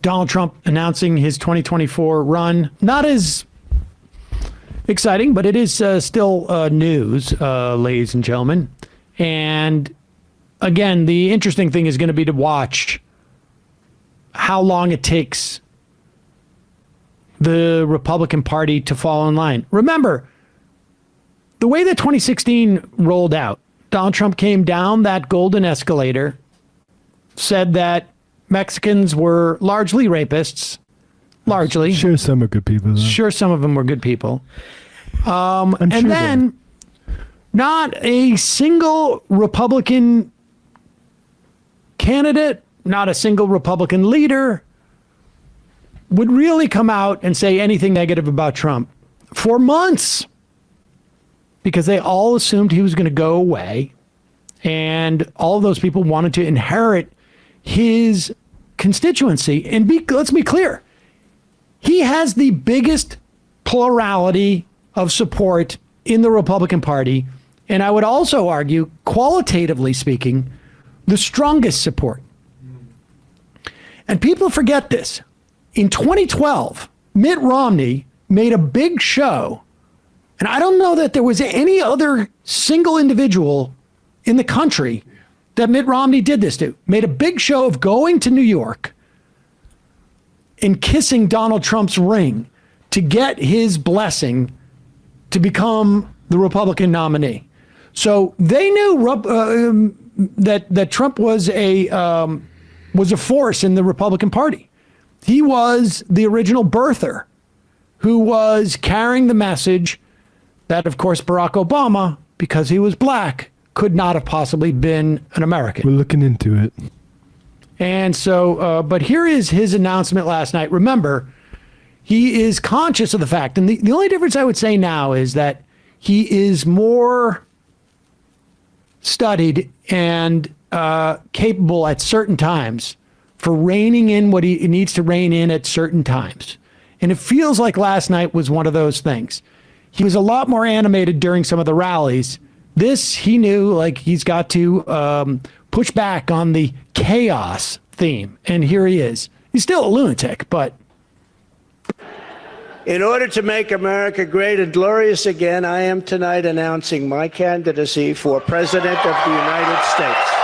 Donald Trump announcing his 2024 run. Not as exciting, but it is still news, ladies and gentlemen. And again, the interesting thing is going to be to watch how long it takes the Republican Party to fall in line. Remember, the way that 2016 rolled out, Donald Trump came down that golden escalator, said that Mexicans were largely rapists. Largely. Sure, some are good people, though. Sure, some of them were good people. And sure then, not a single Republican candidate, not a single Republican leader would really come out and say anything negative about Trump for months, because they all assumed he was going to go away, and all of those people wanted to inherit his constituency. And let's be clear, he has the biggest plurality of support in the Republican Party, and I would also argue, qualitatively speaking, the strongest support. And people forget this. In 2012, Mitt Romney made a big show, and I don't know that there was any other single individual in the country that Mitt Romney did this to, made a big show of going to New York and kissing Donald Trump's ring to get his blessing to become the Republican nominee. So they knew that Trump was a force in the Republican Party. He was the original birther who was carrying the message that, of course, Barack Obama, because he was black, could not have possibly been an American. We're looking into it. And so, but here is his announcement last night. Remember, he is conscious of the fact, and the only difference I would say now is that he is more studied and capable at certain times for reining in what he needs to rein in at certain times. And it feels like last night was one of those things. He was a lot more animated during some of the rallies. This, he knew, like, he's got to push back on the chaos theme. And here he is. He's still a lunatic, but... In order to make America great and glorious again, I am tonight announcing my candidacy for President of the United States.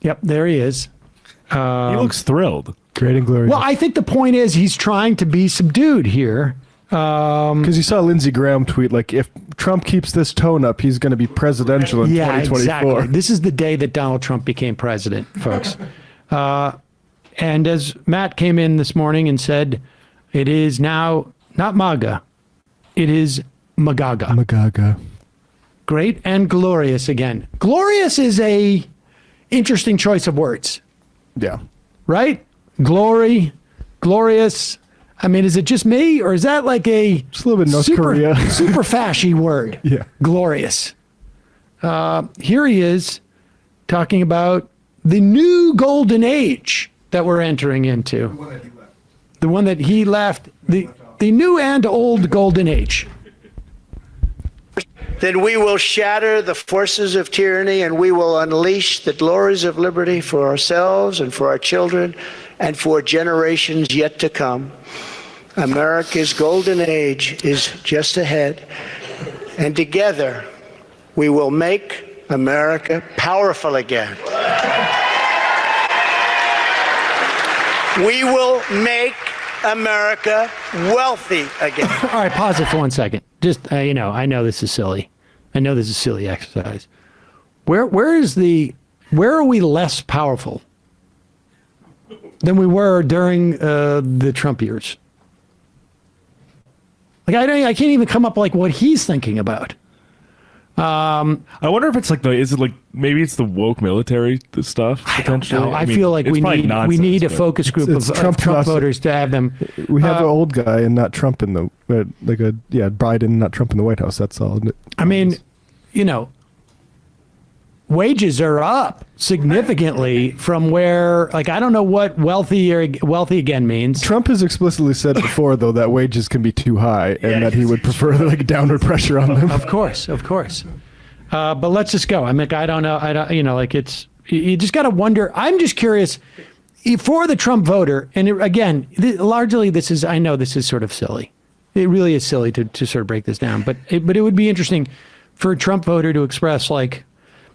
Yep, there he is. He looks thrilled. Great and glorious. Well, I think the point is he's trying to be subdued here. Because you saw Lindsey Graham tweet, like, if Trump keeps this tone up, he's going to be presidential in 2024. Exactly. This is the day that Donald Trump became president, folks. And as Matt came in this morning and said, it is now not MAGA, it is MAGAGA. MAGAGA. Great and glorious again. Glorious is a interesting choice of words. Yeah. Right? Glory, glorious. I mean, is it just me, or is that like just a little bit North Korea super fashy word? Yeah. Glorious. Here he is talking about the new golden age that we're entering into. The one that he left. The new and old golden age. Then we will shatter the forces of tyranny, and we will unleash the glories of liberty for ourselves and for our children and for generations yet to come. America's golden age is just ahead, and together we will make America powerful again. We will make America wealthy again. All right, pause it for 1 second. Just, I know this is silly. I know this is silly exercise. Where are we less powerful than we were during the Trump years? Like, I can't even come up like what he's thinking about. I wonder if it's like maybe it's the woke military stuff potentially. No, I feel like we need a focus group of Trump voters to have them. We have an old guy and not Trump in the Biden, not Trump in the White House. That's all. I mean, wages are up significantly from where, like, I don't know what wealthy again means. Trump has explicitly said before, though, that wages can be too high and that he would prefer like downward pressure on them. Of course. But let's just go. I mean, I don't know. Like you just got to wonder. I'm just curious for the Trump voter. And largely I know this is sort of silly. It really is silly to sort of break this down, but it would be interesting for a Trump voter to express, like,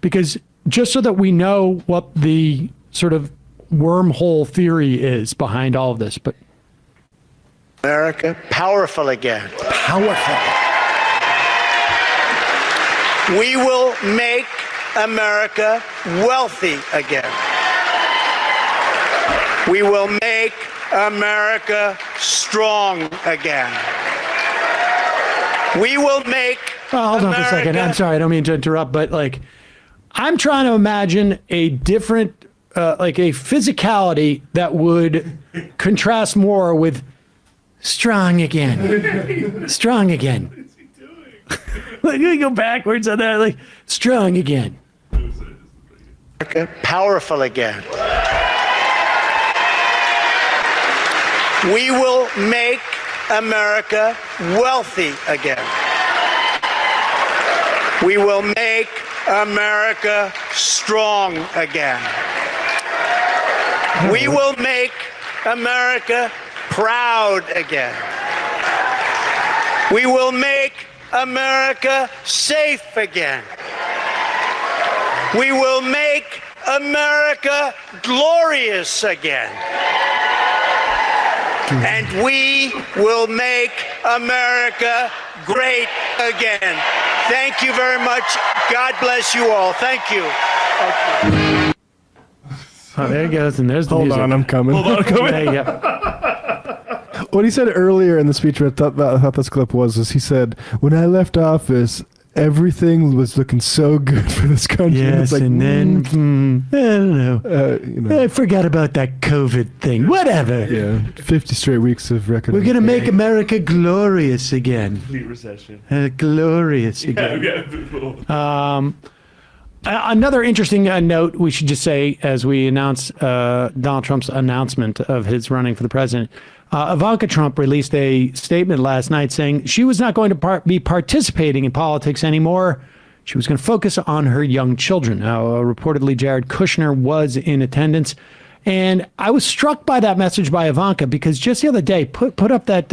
because just so that we know what the sort of wormhole theory is behind all of this. But America powerful again. Powerful. We will make America wealthy again. We will make America strong again. We will make hold on for a second. I'm sorry, I don't mean to interrupt, but like, I'm trying to imagine a different, like a physicality that would contrast more with strong again. Strong again. What's he doing? Like, you go backwards on that, like, strong again. America powerful again. We will make America wealthy again. We will make America strong again. We will make America proud again. We will make America safe again. We will make America glorious again. And we will make America great again. Thank you very much. God bless you all. Thank you. Oh, there he goes, and there's the music. Hold on, I'm coming. There you go. What he said earlier in the speech, I thought this clip was he said, when I left office, everything was looking so good for this country. Yes, and it's like, and then, I don't know. I forgot about that COVID thing. Whatever. Yeah, 50 straight weeks of record. We're going to make America glorious again. Complete recession. Glorious again. Yeah. Another interesting note we should just say as we announce Donald Trump's announcement of his running for the president. Ivanka Trump released a statement last night saying she was not going to be participating in politics anymore. She was going to focus on her young children. Now, reportedly, Jared Kushner was in attendance. And I was struck by that message by Ivanka because just the other day, put up that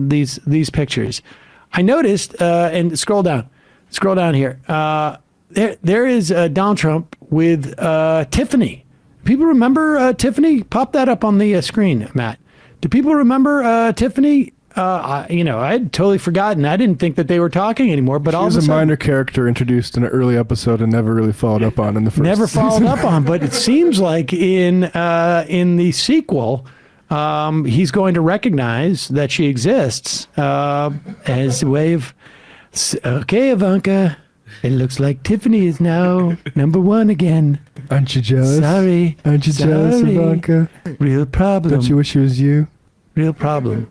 these pictures. I noticed, and scroll down here. There is Donald Trump with Tiffany. People remember Tiffany? Pop that up on the screen, Matt. Do people remember Tiffany? I had totally forgotten. I didn't think that they were talking anymore. But she all was of a sudden, minor character introduced in an early episode and never really followed up on in the first. Never followed up on. But it seems like in the sequel, he's going to recognize that she exists as a way of, okay, Ivanka. It looks like Tiffany is now #1 again. Aren't you jealous? Sorry. Aren't you jealous, Ivanka? Real problem. Don't you wish it was you? Real problem.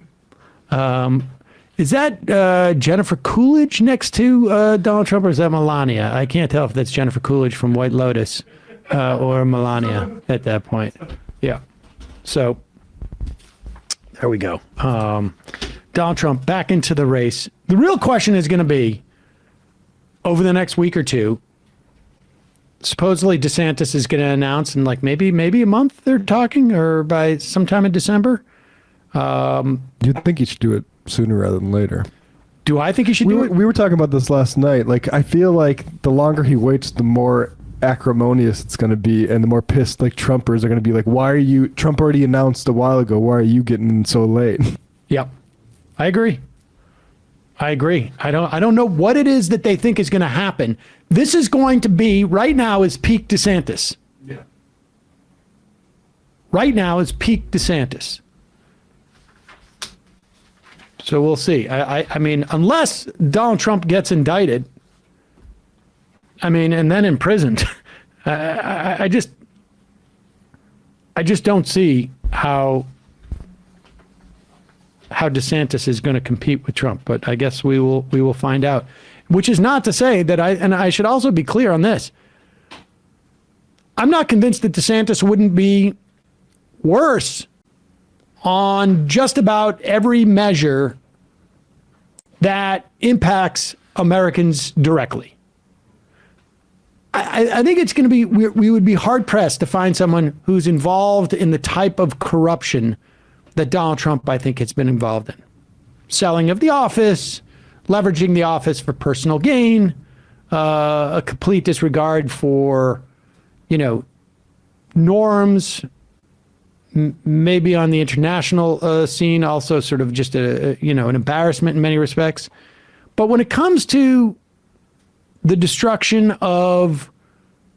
Is that Jennifer Coolidge next to Donald Trump, or is that Melania? I can't tell if that's Jennifer Coolidge from White Lotus or Melania at that point. Yeah. So there we go. Donald Trump back into the race. The real question is going to be, over the next week or two, supposedly DeSantis is going to announce in like maybe a month they're talking, or by sometime in December. You'd think he should do it sooner rather than later. Do I think he should do it? We were talking about this last night. Like, I feel like the longer he waits, the more acrimonious it's going to be, and the more pissed like Trumpers are going to be like, why are you, Trump already announced a while ago, why are you getting in so late? Yep. I agree. I don't know what it is that they think is going to happen. This is going to be, right now is peak DeSantis. Yeah. Right now is peak DeSantis. So we'll see. I mean, unless Donald Trump gets indicted, and then imprisoned, I just don't see how DeSantis is going to compete with Trump, but I guess we will find out. Which is not to say that I should also be clear on this. I'm not convinced that DeSantis wouldn't be worse on just about every measure that impacts Americans directly. I think it's going to be, we would be hard pressed to find someone who's involved in the type of corruption that Donald Trump, I think, has been involved in. Selling of the office, leveraging the office for personal gain, a complete disregard for, norms, maybe on the international scene, also sort of just an embarrassment in many respects. But when it comes to the destruction of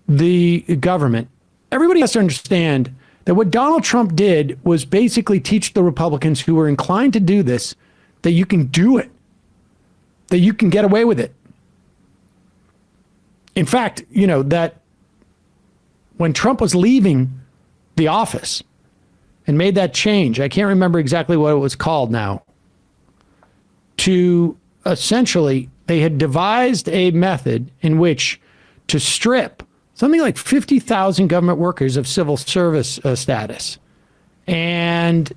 the government, everybody has to understand that what Donald Trump did was basically teach the Republicans who were inclined to do this that you can do it, that you can get away with it. In fact, that when Trump was leaving the office and made that change, I can't remember exactly what it was called now, to essentially, they had devised a method in which to strip something like 50,000 government workers of civil service status. And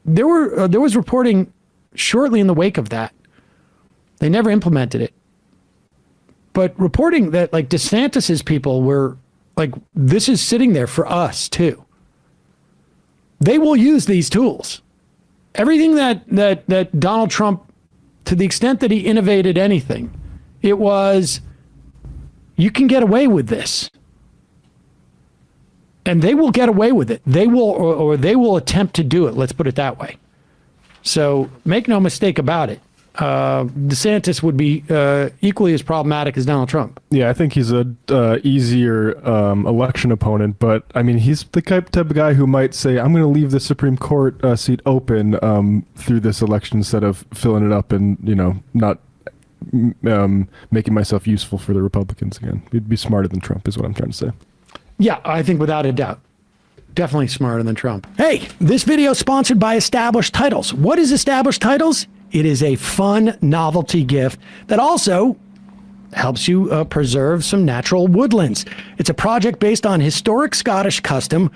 there was reporting shortly in the wake of that. They never implemented it. But reporting that like DeSantis's people were like, this is sitting there for us too. They will use these tools. Everything that Donald Trump, to the extent that he innovated anything, it was, you can get away with this. And they will get away with it. They will, or they will attempt to do it. Let's put it that way. So make no mistake about it. DeSantis would be equally as problematic as Donald Trump. Yeah, I think he's a easier election opponent, but I mean, he's the type of guy who might say, I'm going to leave the Supreme Court seat open through this election instead of filling it up and, not making myself useful for the Republicans again. He'd be smarter than Trump is what I'm trying to say. Yeah, I think without a doubt. Definitely smarter than Trump. Hey, this video is sponsored by Established Titles. What is Established Titles? It is a fun novelty gift that also helps you preserve some natural woodlands. It's a project based on historic Scottish custom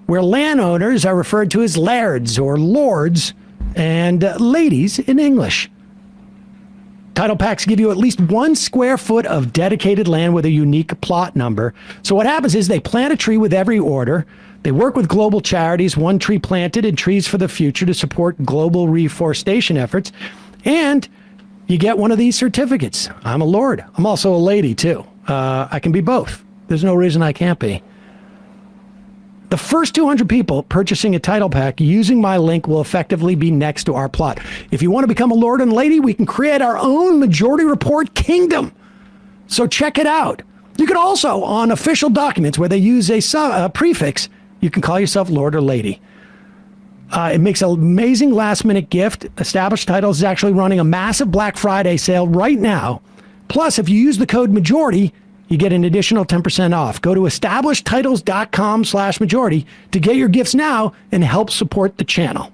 where landowners are referred to as lairds or lords and ladies in English. Title packs give you at least 1 square foot of dedicated land with a unique plot number. So what happens is they plant a tree with every order. They work with global charities, One Tree Planted and Trees for the Future, to support global reforestation efforts. And you get one of these certificates. I'm a lord. I'm also a lady, too. I can be both. There's no reason I can't be. The first 200 people purchasing a title pack using my link will effectively be next to our plot. If you want to become a lord and lady, we can create our own Majority Report kingdom. So check it out. You can also, on official documents where they use a prefix, you can call yourself lord or lady. It makes an amazing last-minute gift. Established Titles is actually running a massive Black Friday sale right now. Plus, if you use the code MAJORITY, you get an additional 10% off. Go to establishedtitles.com/majority to get your gifts now and help support the channel.